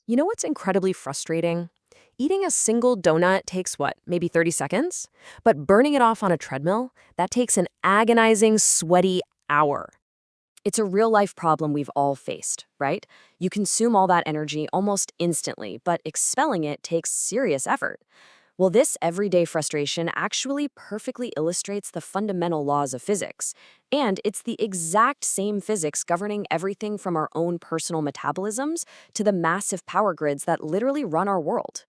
You know what's incredibly frustrating? Eating a single donut takes what, maybe 30 seconds? But burning it off on a treadmill, that takes an agonizing, sweaty hour. It's a real life problem we've all faced, right? You consume all that energy almost instantly, but expelling it takes serious effort. Well, this everyday frustration actually perfectly illustrates the fundamental laws of physics. And it's the exact same physics governing everything from our own personal metabolisms to the massive power grids that literally run our world.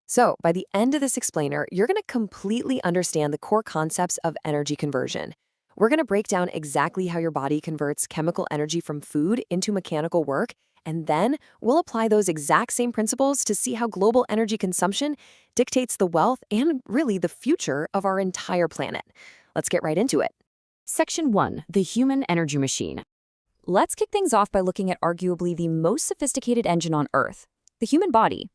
So, by the end of this explainer, you're going to completely understand the core concepts of energy conversion. We're going to break down exactly how your body converts chemical energy from food into mechanical work, and then we'll apply those exact same principles to see how global energy consumption dictates the wealth and really the future of our entire planet. Let's get right into it. Section 1. The Human Energy Machine. Let's kick things off by looking at arguably the most sophisticated engine on Earth, the human body.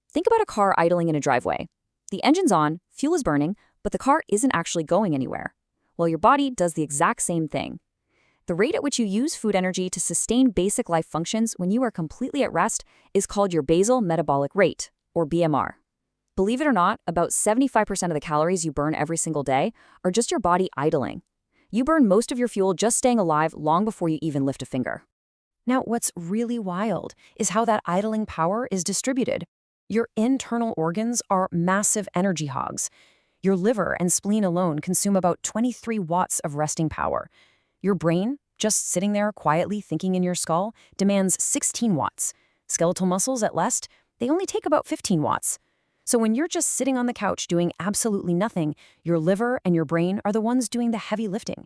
Think about a car idling in a driveway. The engine's on, fuel is burning, but the car isn't actually going anywhere. Well, your body does the exact same thing. The rate at which you use food energy to sustain basic life functions when you are completely at rest is called your basal metabolic rate, or BMR. Believe it or not, about 75% of the calories you burn every single day are just your body idling. You burn most of your fuel just staying alive long before you even lift a finger. Now, what's really wild is how that idling power is distributed. Your internal organs are massive energy hogs. Your liver and spleen alone consume about 23 watts of resting power. Your brain, just sitting there quietly thinking in your skull, demands 16 watts. Skeletal muscles, at least, they only take about 15 watts. So when you're just sitting on the couch doing absolutely nothing, your liver and your brain are the ones doing the heavy lifting.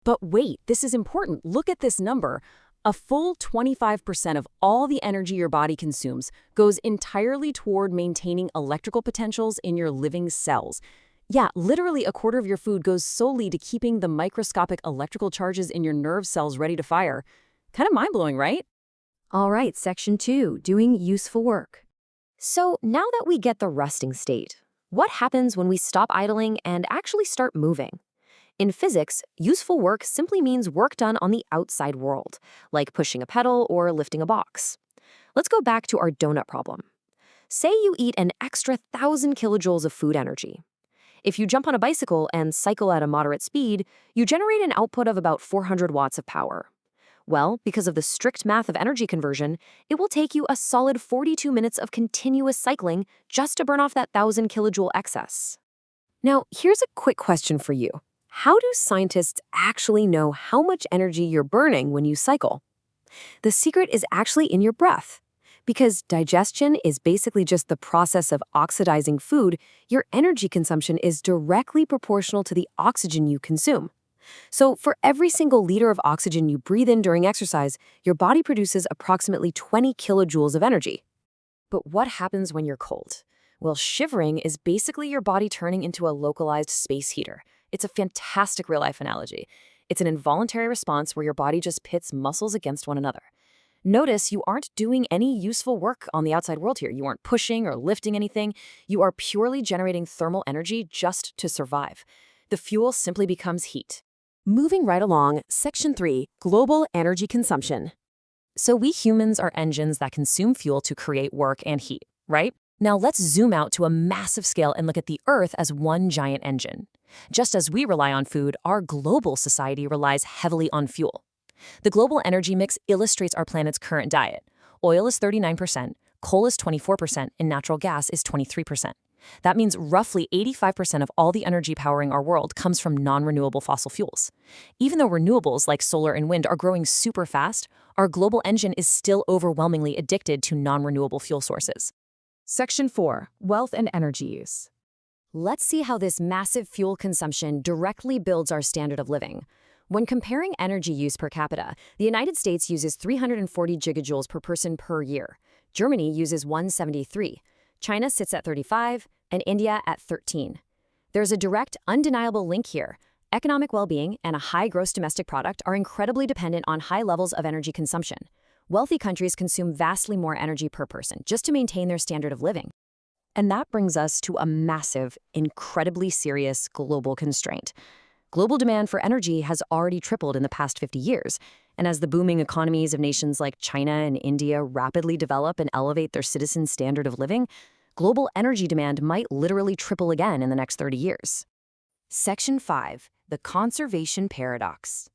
But wait, this is important. Look at this number. A full 25% of all the energy your body consumes goes entirely toward maintaining electrical potentials in your living cells. Yeah, literally a quarter of your food goes solely to keeping the microscopic electrical charges in your nerve cells ready to fire. Kind of mind-blowing, right? All right, section 2, doing useful work. So now that we get the resting state, what happens when we stop idling and actually start moving? In physics, useful work simply means work done on the outside world, like pushing a pedal or lifting a box. Let's go back to our donut problem. Say you eat an extra 1,000 kilojoules of food energy. If you jump on a bicycle and cycle at a moderate speed, you generate an output of about 400 watts of power. Well, because of the strict math of energy conversion, it will take you a solid 42 minutes of continuous cycling just to burn off that 1,000 kilojoule excess. Now, here's a quick question for you. How do scientists actually know how much energy you're burning when you cycle? The secret is actually in your breath. Because digestion is basically just the process of oxidizing food, your energy consumption is directly proportional to the oxygen you consume. So for every single liter of oxygen you breathe in during exercise, your body produces approximately 20 kilojoules of energy. But what happens when you're cold? Well, shivering is basically your body turning into a localized space heater. It's a fantastic real-life analogy. It's an involuntary response where your body just pits muscles against one another. Notice you aren't doing any useful work on the outside world here. You aren't pushing or lifting anything. You are purely generating thermal energy just to survive. The fuel simply becomes heat. Moving right along, Section 3, Global Energy Consumption. So we humans are engines that consume fuel to create work and heat, right? Now let's zoom out to a massive scale and look at the Earth as one giant engine. Just as we rely on food, our global society relies heavily on fuel. The global energy mix illustrates our planet's current diet. Oil is 39%, coal is 24%, and natural gas is 23%. That means roughly 85% of all the energy powering our world comes from non-renewable fossil fuels. Even though renewables like solar and wind are growing super fast, our global engine is still overwhelmingly addicted to non-renewable fuel sources. Section 4. Wealth and Energy Use. Let's see how this massive fuel consumption directly builds our standard of living. When comparing energy use per capita, the United States uses 340 gigajoules per person per year. Germany uses 173. China sits at 35, and India at 13. There's a direct, undeniable link here. Economic well-being and a high gross domestic product are incredibly dependent on high levels of energy consumption. Wealthy countries consume vastly more energy per person just to maintain their standard of living. And that brings us to a massive, incredibly serious global constraint. Global demand for energy has already tripled in the past 50 years, And as the booming economies of nations like China and India rapidly develop and elevate their citizens' standard of living, global energy demand might literally triple again in the next 30 years. Section 5. The conservation paradox.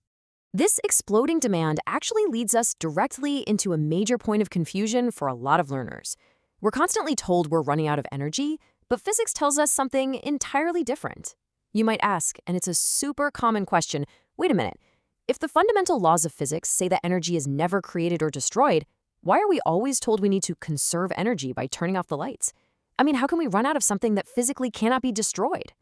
This exploding demand actually leads us directly into a major point of confusion for a lot of learners. We're constantly told we're running out of energy, but physics tells us something entirely different. You might ask, and it's a super common question, wait a minute, if the fundamental laws of physics say that energy is never created or destroyed, why are we always told we need to conserve energy by turning off the lights? I mean, how can we run out of something that physically cannot be destroyed?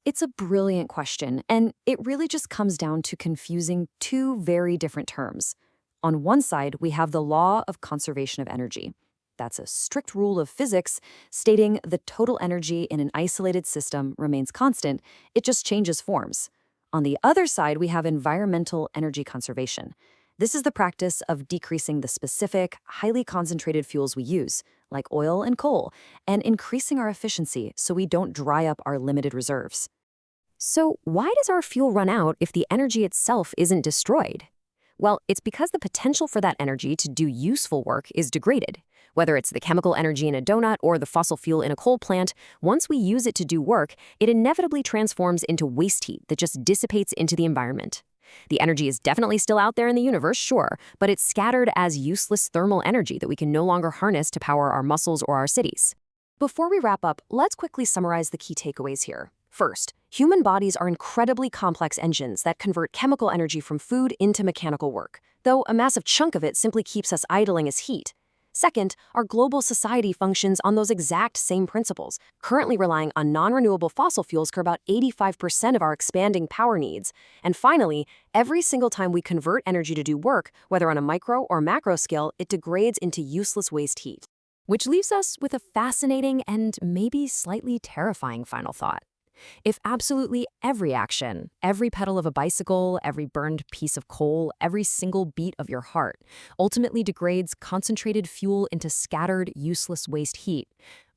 It's a brilliant question, and it really just comes down to confusing two very different terms. On one side, we have the law of conservation of energy. That's a strict rule of physics stating the total energy in an isolated system remains constant, it just changes forms. On the other side, we have environmental energy conservation. This is the practice of decreasing the specific, highly concentrated fuels we use, like oil and coal, and increasing our efficiency so we don't dry up our limited reserves. So why does our fuel run out if the energy itself isn't destroyed? Well, it's because the potential for that energy to do useful work is degraded. Whether it's the chemical energy in a donut or the fossil fuel in a coal plant, once we use it to do work, it inevitably transforms into waste heat that just dissipates into the environment. The energy is definitely still out there in the universe, sure, but it's scattered as useless thermal energy that we can no longer harness to power our muscles or our cities. Before we wrap up, let's quickly summarize the key takeaways here. First, human bodies are incredibly complex engines that convert chemical energy from food into mechanical work, though a massive chunk of it simply keeps us idling as heat. Second, our global society functions on those exact same principles, currently relying on non-renewable fossil fuels for about 85% of our expanding power needs. And finally, every single time we convert energy to do work, whether on a micro or macro scale, it degrades into useless waste heat. Which leaves us with a fascinating and maybe slightly terrifying final thought. If absolutely every action, every pedal of a bicycle, every burned piece of coal, every single beat of your heart ultimately degrades concentrated fuel into scattered, useless waste heat,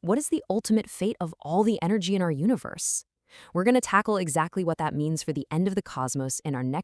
what is the ultimate fate of all the energy in our universe? We're going to tackle exactly what that means for the end of the cosmos in our next